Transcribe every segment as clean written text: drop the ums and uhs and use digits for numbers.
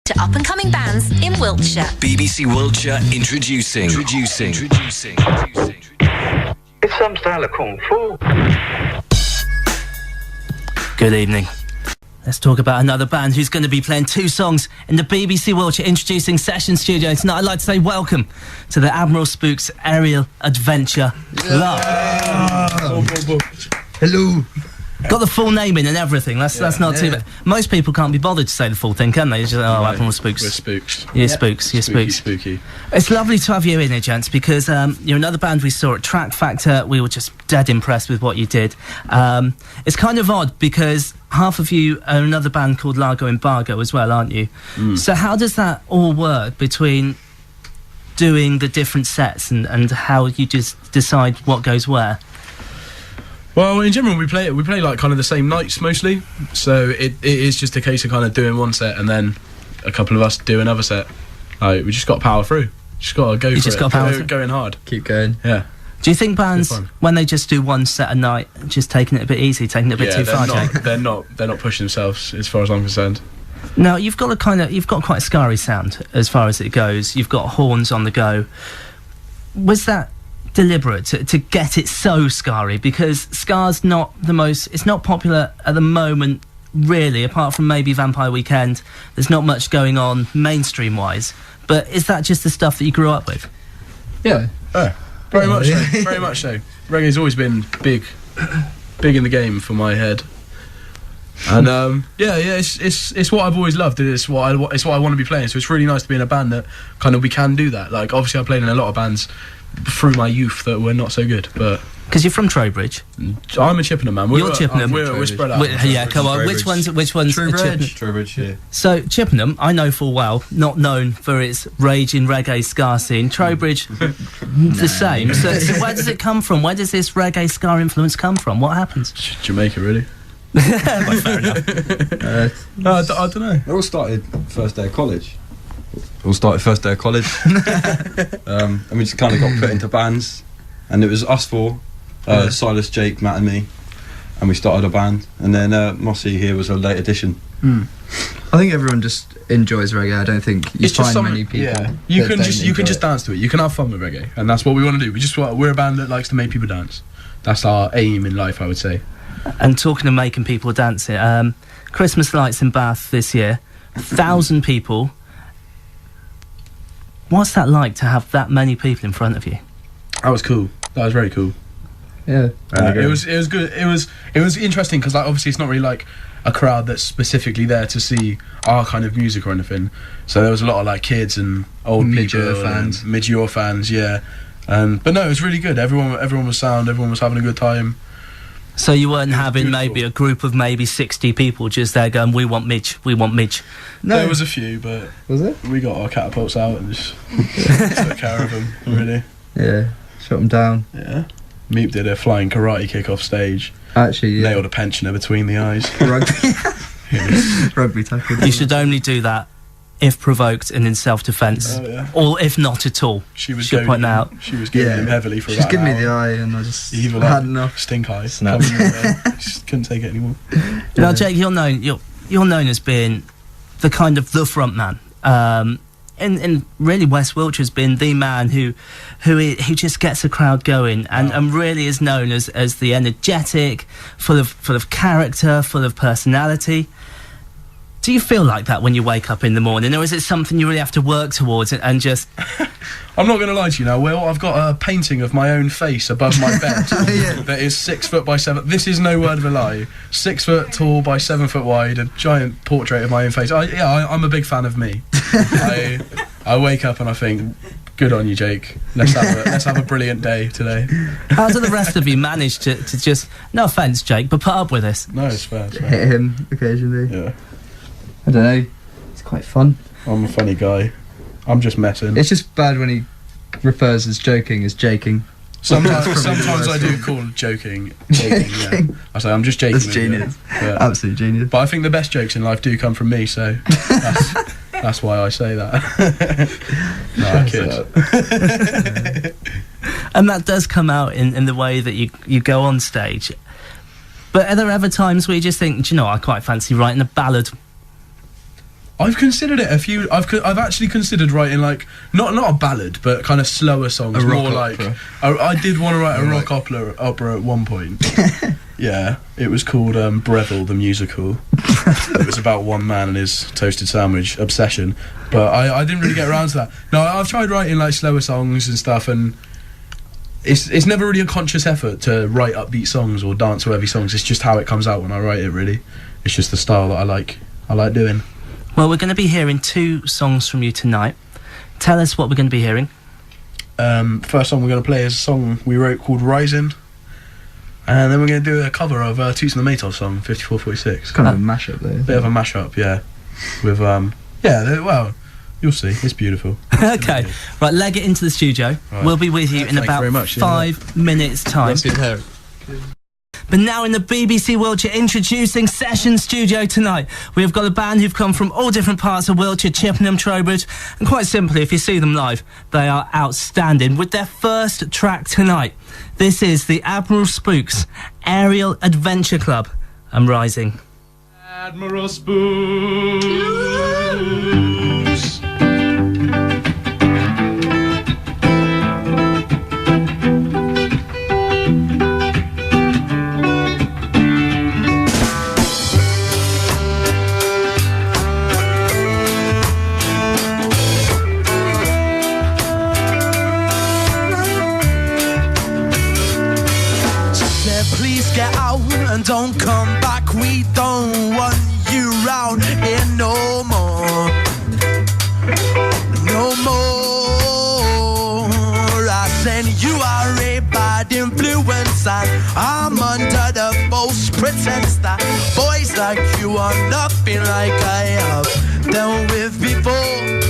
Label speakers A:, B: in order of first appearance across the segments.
A: To up-and-coming bands in Wiltshire.
B: BBC Wiltshire introducing.
C: It's some style of kung fu.
D: Good evening. Let's talk about another band who's going to be playing 2 songs in the BBC Wiltshire Introducing Session Studio tonight. I'd like to say welcome to the Admiral Spooks Aerial Adventure Club.
E: Hello.
D: Got the full name in and everything. That's not too bad. Most people can't be bothered to say the full thing, can they? Just, Admiral Spooks.
F: We're Spooks.
D: Yeah, Spooks. Yeah, Spooks.
F: Spooky.
D: It's lovely to have you in here, gents, because you're another band we saw at Traxfactor. We were just dead impressed with what you did. It's kind of odd because half of you are another band called Largo Embargo as well, aren't you? So how does that all work between doing the different sets and how you just decide what goes where?
F: Well, in general, we play like kind of the same nights mostly. So it is just a case of kind of doing one set and then a couple of us do another set. We just got to power through. Just got to go for it.
D: Just got to power through.
F: Going hard.
E: Keep going.
F: Yeah.
D: Do you think bands, when they just do one set a night, just taking it a bit easy, taking it a bit too far, Jake?
F: They're not pushing themselves as far as I'm concerned.
D: No, you've got quite a scary sound as far as it goes. You've got horns on the go. Was that deliberate to get it so scary? Because Scar's not the most, it's not popular at the moment really, apart from maybe Vampire Weekend. There's not much going on mainstream wise, but is that just the stuff that you grew up with?
E: Yeah.
F: Very much so. Very much so. Reggae's always been big in the game for my head. And it's what I've always loved. It's what I want to be playing. So it's really nice to be in a band that kind of we can do that. Like obviously I played in a lot of bands through my youth that were not so good, but
D: because you're from Trowbridge.
F: I'm a Chippenham man.
D: You're Chippenham.
F: We're spread out.
D: Yeah, come on. Which one's
E: Trowbridge, yeah.
D: So Chippenham, I know full well, not known for its rage in reggae ska scene. Trowbridge, the same. So where does it come from? Where does this reggae ska influence come from? What happens?
F: Jamaica, really.
D: Well, fair enough.
F: I don't know.
G: It all started first day of college. And we just kind of got put into bands, and it was us four, Silas, Jake, Matt and me, and we started a band, and then Mossy here was a late addition.
E: I think everyone just enjoys reggae. I don't think you find many people.
F: Yeah. You can just dance to it. You can have fun with reggae, and that's what we want to do. We're a band that likes to make people dance. That's our aim in life, I would say.
D: And talking of making people dance, Christmas lights in Bath this year, 1,000 people. What's that like to have that many people in front of you?
F: That was cool. That was very cool.
E: Yeah.
F: It was good. It was interesting because like obviously it's not really like a crowd that's specifically there to see our kind of music or anything. So there was a lot of like kids and old people
E: fans.
F: Mid-Euro fans, yeah. But no, it was really good. Everyone was sound. Everyone was having a good time.
D: So you weren't having maybe a group of maybe 60 people just there going, we want Midge.
E: No.
F: There was a few, but
E: was it?
F: We got our catapults out and just took care of them, really.
E: Yeah, shot them down.
F: Yeah. Meep did a flying karate kick off stage.
E: Actually, yeah.
F: Nailed a pensioner between the eyes.
E: Rugby tackle.
D: You should only do that if provoked and in self-defence, or if not at all.
F: She was
D: giving
F: him heavily for
E: She's
F: about
E: giving
F: an
E: me the
F: hour.
E: eye, and I just
F: Evil
E: had enough.
F: Stink eye.
E: Snap.
F: Just couldn't take it anymore.
D: Now, Jake, you're known as being the kind of the front man. In really West Wiltshire's been the man who just gets a crowd going and really is known as the energetic, full of character, full of personality. Do you feel like that when you wake up in the morning, or is it something you really have to work towards and just...
F: I'm not going to lie to you now, Will. I've got a painting of my own face above my bed that is 6 foot by 7. This is no word of a lie. 6 foot tall by 7 foot wide, a giant portrait of my own face. I'm a big fan of me. I wake up and I think, good on you, Jake. Let's have a brilliant day today.
D: How do the rest of you manage to just, no offence, Jake, but put up with this?
F: No, it's fair.
E: Hit him occasionally.
F: Yeah.
E: I don't know. It's quite fun.
F: I'm a funny guy. I'm just messing.
E: It's just bad when he refers as joking as jaking.
F: Sometimes I do call joking. Yeah. I say I'm just joking.
E: That's genius. Yeah. Absolute genius.
F: But I think the best jokes in life do come from me, so that's why I say that. No, I kid.
D: And that does come out in the way that you go on stage. But are there ever times where you just think, do you know, I quite fancy writing a ballad?
F: I've considered it a few. I've actually considered writing like not a ballad, but kind of slower songs. More like I did want to write a rock opera at one point. Yeah, it was called Breville the Musical. It was about one man and his toasted sandwich obsession. But I didn't really get around to that. No, I've tried writing like slower songs and stuff, and it's never really a conscious effort to write upbeat songs or dance to heavy songs. It's just how it comes out when I write it. Really, it's just the style that I like doing.
D: Well, we're going to be hearing 2 songs from you tonight. Tell us what we're going to be hearing.
F: First song we're going to play is a song we wrote called Rising. And then we're going to do a cover of Toots and the Maytov song, 5446.
E: It's kind of a mashup there.
F: Bit of a mashup, yeah. With, well, you'll see. It's beautiful.
D: Okay. Right, leg it into the studio. Right. We'll be with you in about 5 minutes' time. But now in the BBC Wiltshire introducing Session Studio tonight, we've got a band who've come from all different parts of Wiltshire, Chippenham, Trowbridge, and quite simply, if you see them live, they are outstanding. With their first track tonight, this is the Admiral Spooks Aerial Adventure Club and Rising.
H: Admiral Spooks.
I: Get out and don't come back. We don't want you round here no more. No more. I said you are a bad influence and I'm under the false pretense that boys like you are nothing like I have dealt with before.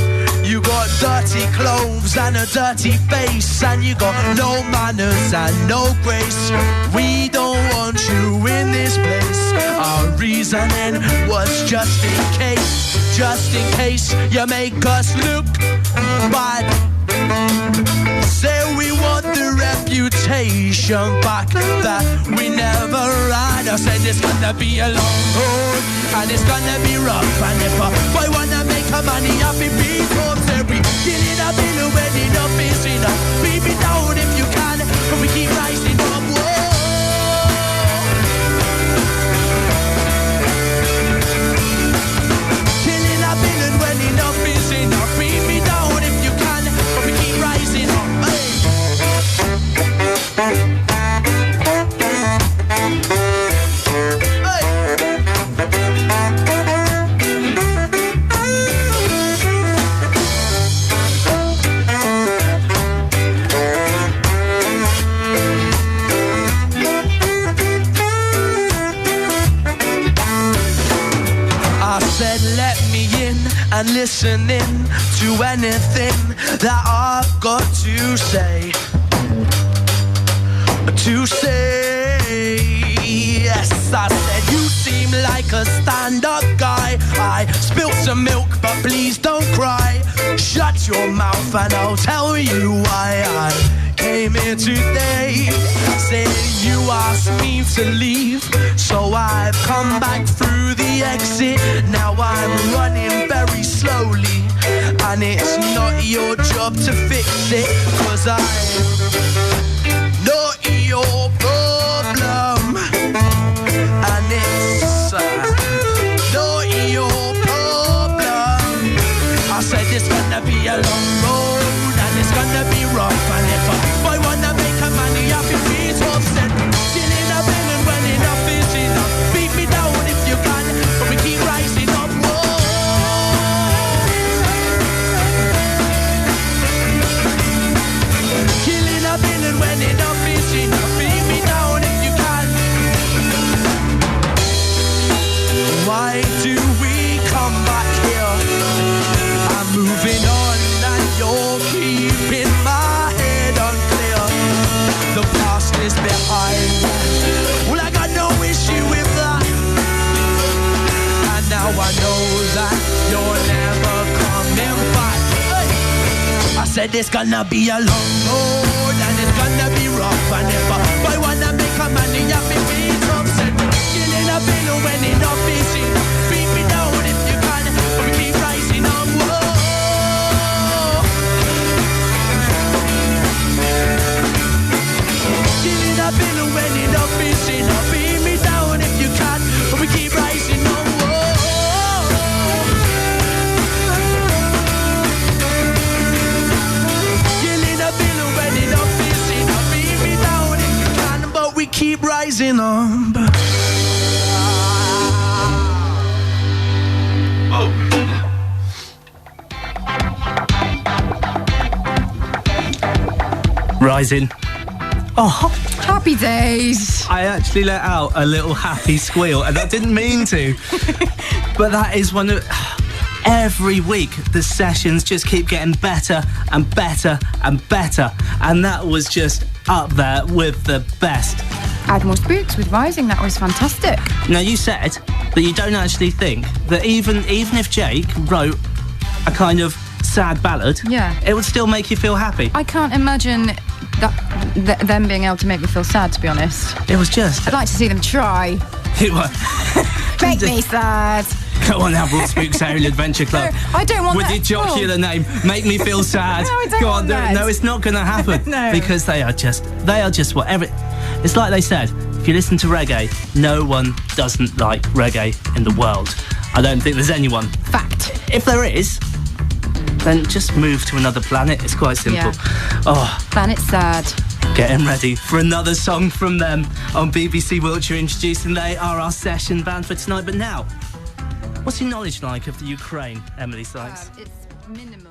I: You got dirty clothes and a dirty face, and you got no manners and no grace. We don't want you in this place. Our reasoning was just in case you make us look bad. Say we want the reputation back that we never had. I said it's gonna be a long road and it's gonna be rough. And if a boy wanna make a money off it, beat up every killing a bill when enough is enough. Beat me down if you can, but we keep rising up. Whoa. Killing a bill when enough is enough. Beat me down if you can, but we keep rising up. And listening to anything that I've got to say. Yes, I said you seem like a stand-up guy. I spilled some milk, but please don't cry. Shut your mouth and I'll tell you why I came here today. Said you asked me to leave, so I've come back through the exit. Now I'm running very slowly, and it's not your job to fix it, 'cause I'm not your problem, and it's not your problem. I said it's gonna be a long road and it's gonna be rough, and if a boy wanna make a money off it, beat up, said killing a bill and when enough is enough. Beat me down if you can, but we keep rising up. Whoa. Killing a bill and when enough is enough. Beat me down if you can. Why do we come back here? I'm moving on and you're keeping my head unclear. The past is behind. Well, I got no issue with that. And now I know that you're never coming back. Hey. I said it's gonna be a long road and it's gonna be rough. And if I wanna make a money, I be beat up. Said killing a bill when enough is enough. Beat me down if you can, but we keep
D: Rising. Oh,
J: Happy days.
D: I actually let out a little happy squeal, and I didn't mean to. But that is one of... Every week, the sessions just keep getting better and better and better. And that was just up there with the best.
J: Admiral Spooks with Rising, that was fantastic.
D: Now, you said that you don't actually think that even if Jake wrote a kind of sad ballad, it would still make you feel happy.
J: I can't imagine them being able to make me feel sad, to be honest.
D: It was just...
J: I'd like to see them try. Make me sad.
D: Go on, Admiral Spooks Aerial Adventure Club.
J: No, I don't want
D: with
J: that.
D: With your jocular name, make me feel sad.
J: No, I don't
D: Go on,
J: want that.
D: No, it's not going to happen.
J: No.
D: Because they are just whatever. It's like they said, if you listen to reggae, no one doesn't like reggae in the world. I don't think there's anyone.
J: Fact.
D: If there is, then just move to another planet. It's quite simple.
J: Yeah.
D: Oh,
J: Planet Sad.
D: Getting ready for another song from them on BBC Wiltshire Introducing. They are our session band for tonight. But now, what's your knowledge like of the Ukraine, Emily Sykes?
J: It's minimal.